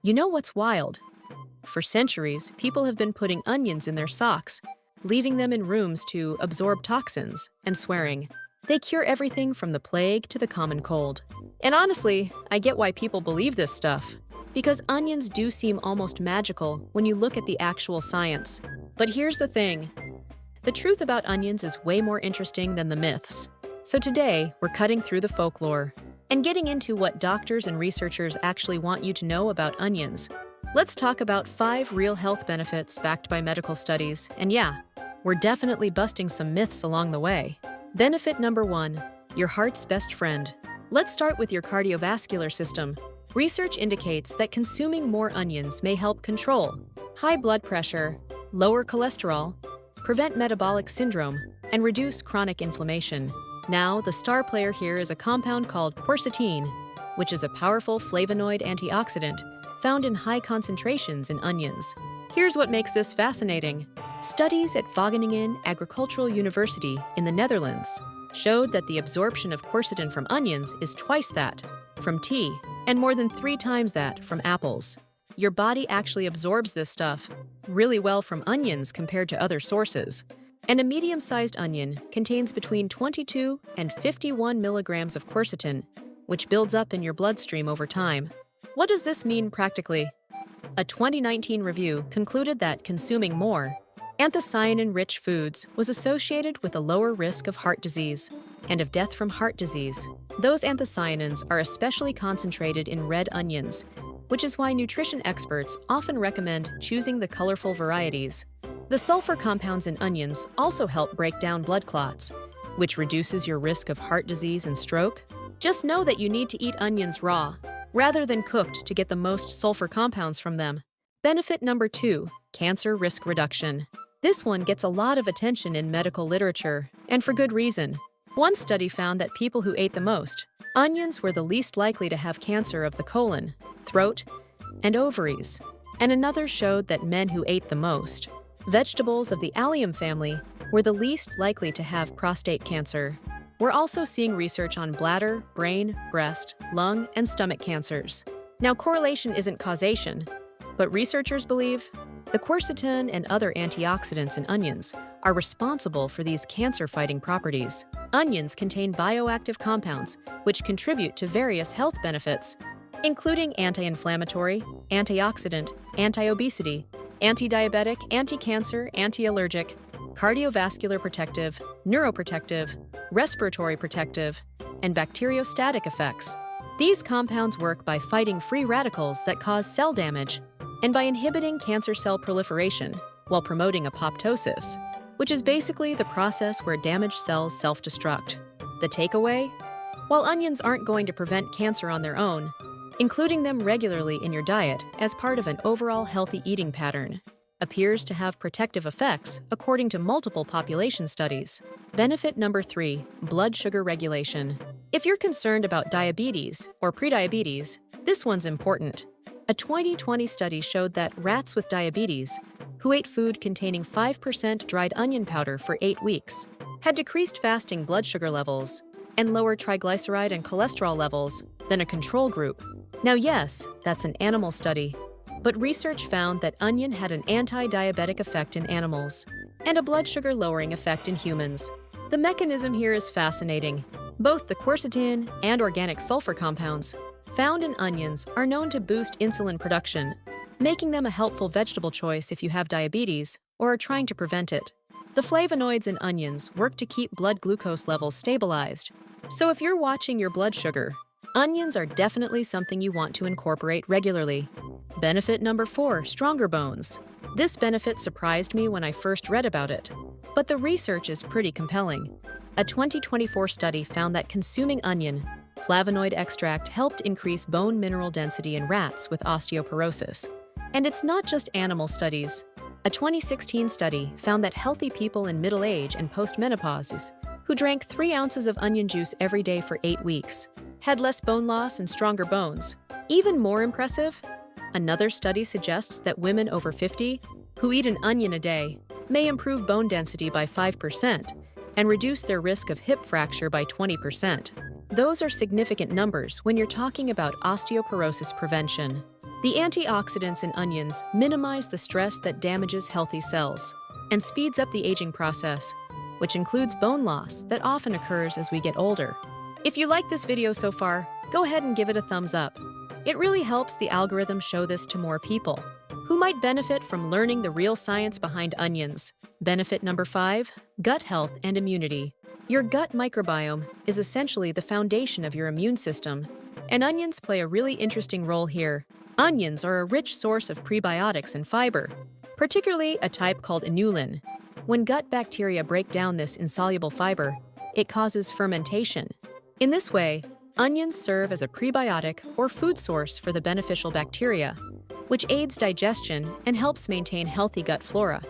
You know what's wild? For centuries, people have been putting onions in their socks, leaving them in rooms to absorb toxins, and swearing, they cure everything from the plague to the common cold. And honestly, I get why people believe this stuff. Because onions do seem almost magical when you look at the actual science. But here's the thing. The truth about onions is way more interesting than the myths. So today, we're cutting through the folklore and getting into what doctors and researchers actually want you to know about onions. Let's talk about 5 real health benefits backed by medical studies. And yeah, we're definitely busting some myths along the way. Benefit number 1, your heart's best friend. Let's start with your cardiovascular system. Research indicates that consuming more onions may help control high blood pressure, lower cholesterol, prevent metabolic syndrome, and reduce chronic inflammation. Now, the star player here is a compound called quercetin, which is a powerful flavonoid antioxidant found in high concentrations in onions. Here's what makes this fascinating. Studies at Wageningen Agricultural University in the Netherlands showed that the absorption of quercetin from onions is twice that from tea and more than 3 times that from apples. Your body actually absorbs this stuff really well from onions compared to other sources. And a medium-sized onion contains between 22 and 51 milligrams of quercetin, which builds up in your bloodstream over time. What does this mean practically? A 2019 review concluded that consuming more anthocyanin-rich foods was associated with a lower risk of heart disease and of death from heart disease. Those anthocyanins are especially concentrated in red onions, which is why nutrition experts often recommend choosing the colorful varieties. The sulfur compounds in onions also help break down blood clots, which reduces your risk of heart disease and stroke. Just know that you need to eat onions raw, rather than cooked to get the most sulfur compounds from them. Benefit number 2, cancer risk reduction. This one gets a lot of attention in medical literature, and for good reason. One study found that people who ate the most onions were the least likely to have cancer of the colon, throat, and ovaries. And another showed that men who ate the most vegetables of the allium family were the least likely to have prostate cancer. We're also seeing research on bladder, brain, breast, lung, and stomach cancers. Now, correlation isn't causation, but researchers believe the quercetin and other antioxidants in onions are responsible for these cancer-fighting properties. Onions contain bioactive compounds which contribute to various health benefits, including anti-inflammatory, antioxidant, anti-obesity, anti-diabetic, anti-cancer, anti-allergic, cardiovascular protective, neuroprotective, respiratory protective, and bacteriostatic effects. These compounds work by fighting free radicals that cause cell damage and by inhibiting cancer cell proliferation while promoting apoptosis, which is basically the process where damaged cells self-destruct. The takeaway? While onions aren't going to prevent cancer on their own, including them regularly in your diet as part of an overall healthy eating pattern appears to have protective effects according to multiple population studies. Benefit number 3, blood sugar regulation. If you're concerned about diabetes or prediabetes, this one's important. A 2020 study showed that rats with diabetes who ate food containing 5% dried onion powder for 8 weeks had decreased fasting blood sugar levels and lower triglyceride and cholesterol levels than a control group. Now yes, that's an animal study, but research found that onion had an anti-diabetic effect in animals and a blood sugar lowering effect in humans. The mechanism here is fascinating. Both the quercetin and organic sulfur compounds found in onions are known to boost insulin production, making them a helpful vegetable choice if you have diabetes or are trying to prevent it. The flavonoids in onions work to keep blood glucose levels stabilized. So if you're watching your blood sugar, onions are definitely something you want to incorporate regularly. Benefit number 4, stronger bones. This benefit surprised me when I first read about it, but the research is pretty compelling. A 2024 study found that consuming onion flavonoid extract helped increase bone mineral density in rats with osteoporosis. And it's not just animal studies. A 2016 study found that healthy people in middle age and postmenopause who drank 3 ounces of onion juice every day for 8 weeks had less bone loss and stronger bones. Even more impressive, another study suggests that women over 50 who eat an onion a day may improve bone density by 5% and reduce their risk of hip fracture by 20%. Those are significant numbers when you're talking about osteoporosis prevention. The antioxidants in onions minimize the stress that damages healthy cells and speeds up the aging process, which includes bone loss that often occurs as we get older. If you like this video so far, go ahead and give it a thumbs up. It really helps the algorithm show this to more people who might benefit from learning the real science behind onions. Benefit number 5, gut health and immunity. Your gut microbiome is essentially the foundation of your immune system, and onions play a really interesting role here. Onions are a rich source of prebiotics and fiber, particularly a type called inulin. When gut bacteria break down this insoluble fiber, it causes fermentation. In this way, onions serve as a prebiotic or food source for the beneficial bacteria, which aids digestion and helps maintain healthy gut flora.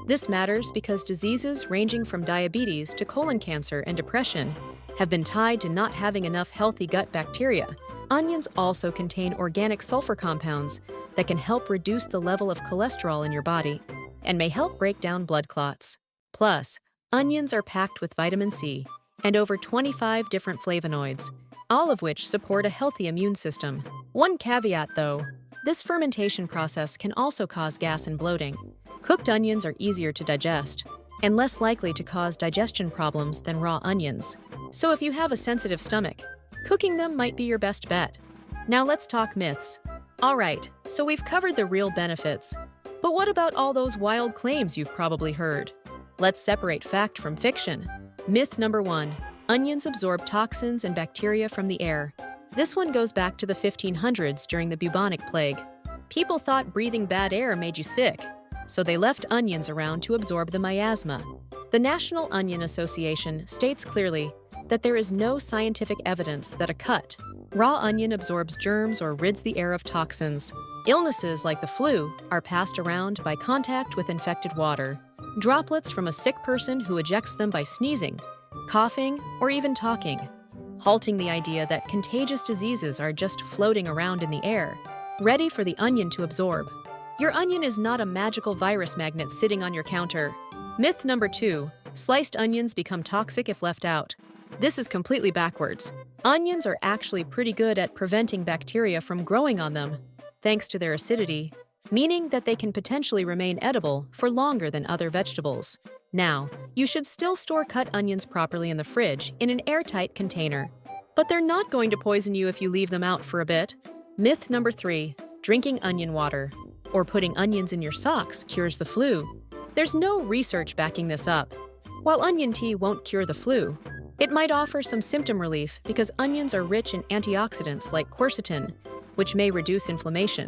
This matters because diseases ranging from diabetes to colon cancer and depression have been tied to not having enough healthy gut bacteria. Onions also contain organic sulfur compounds that can help reduce the level of cholesterol in your body and may help break down blood clots. Plus, onions are packed with vitamin C and over 25 different flavonoids, all of which support a healthy immune system. One caveat though, this fermentation process can also cause gas and bloating. Cooked onions are easier to digest and less likely to cause digestion problems than raw onions. So if you have a sensitive stomach, cooking them might be your best bet. Now let's talk myths. Alright, so we've covered the real benefits. But what about all those wild claims you've probably heard? Let's separate fact from fiction. Myth number 1. Onions absorb toxins and bacteria from the air. This one goes back to the 1500s during the bubonic plague. People thought breathing bad air made you sick, so they left onions around to absorb the miasma. The National Onion Association states clearly that there is no scientific evidence that a cut, raw onion absorbs germs or rids the air of toxins. Illnesses like the flu are passed around by contact with infected water, droplets from a sick person who ejects them by sneezing, coughing, or even talking, halting the idea that contagious diseases are just floating around in the air, ready for the onion to absorb. Your onion is not a magical virus magnet sitting on your counter. Myth number 2. Sliced onions become toxic if left out. This is completely backwards. Onions are actually pretty good at preventing bacteria from growing on them, thanks to their acidity, meaning that they can potentially remain edible for longer than other vegetables. Now, you should still store cut onions properly in the fridge in an airtight container, but they're not going to poison you if you leave them out for a bit. Myth number 3. Drinking onion water or putting onions in your socks cures the flu. There's no research backing this up. While onion tea won't cure the flu, it might offer some symptom relief because onions are rich in antioxidants like quercetin, which may reduce inflammation.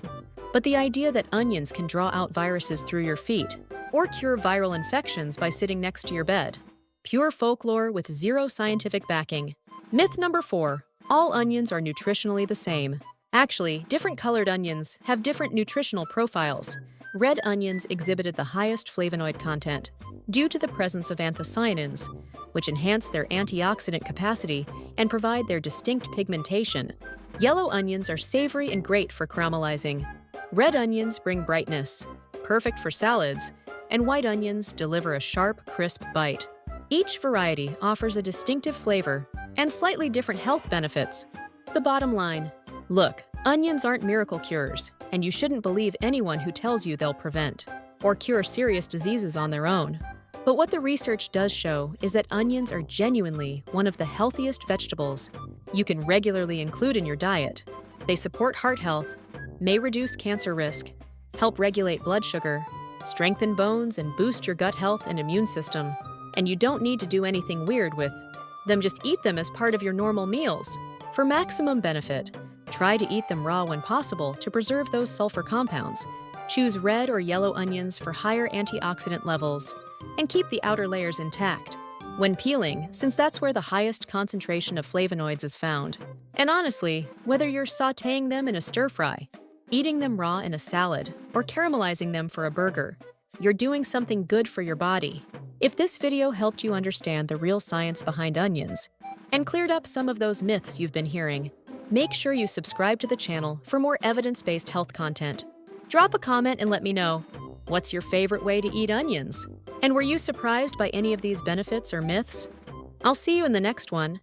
But the idea that onions can draw out viruses through your feet or cure viral infections by sitting next to your bed. Pure folklore with zero scientific backing. Myth number 4. All onions are nutritionally the same. Actually, different colored onions have different nutritional profiles. Red onions exhibited the highest flavonoid content due to the presence of anthocyanins, which enhance their antioxidant capacity and provide their distinct pigmentation. Yellow onions are savory and great for caramelizing. Red onions bring brightness, perfect for salads, and white onions deliver a sharp, crisp bite. Each variety offers a distinctive flavor and slightly different health benefits. The bottom line: look, onions aren't miracle cures, and you shouldn't believe anyone who tells you they'll prevent or cure serious diseases on their own. But what the research does show is that onions are genuinely one of the healthiest vegetables you can regularly include in your diet. They support heart health, may reduce cancer risk, help regulate blood sugar, strengthen bones, and boost your gut health and immune system. And you don't need to do anything weird with them, just eat them as part of your normal meals. For maximum benefit, try to eat them raw when possible to preserve those sulfur compounds. Choose red or yellow onions for higher antioxidant levels, and keep the outer layers intact when peeling, since that's where the highest concentration of flavonoids is found. And honestly, whether you're sautéing them in a stir-fry, eating them raw in a salad, or caramelizing them for a burger, you're doing something good for your body. If this video helped you understand the real science behind onions and cleared up some of those myths you've been hearing, make sure you subscribe to the channel for more evidence-based health content. Drop a comment and let me know, what's your favorite way to eat onions? And were you surprised by any of these benefits or myths? I'll see you in the next one.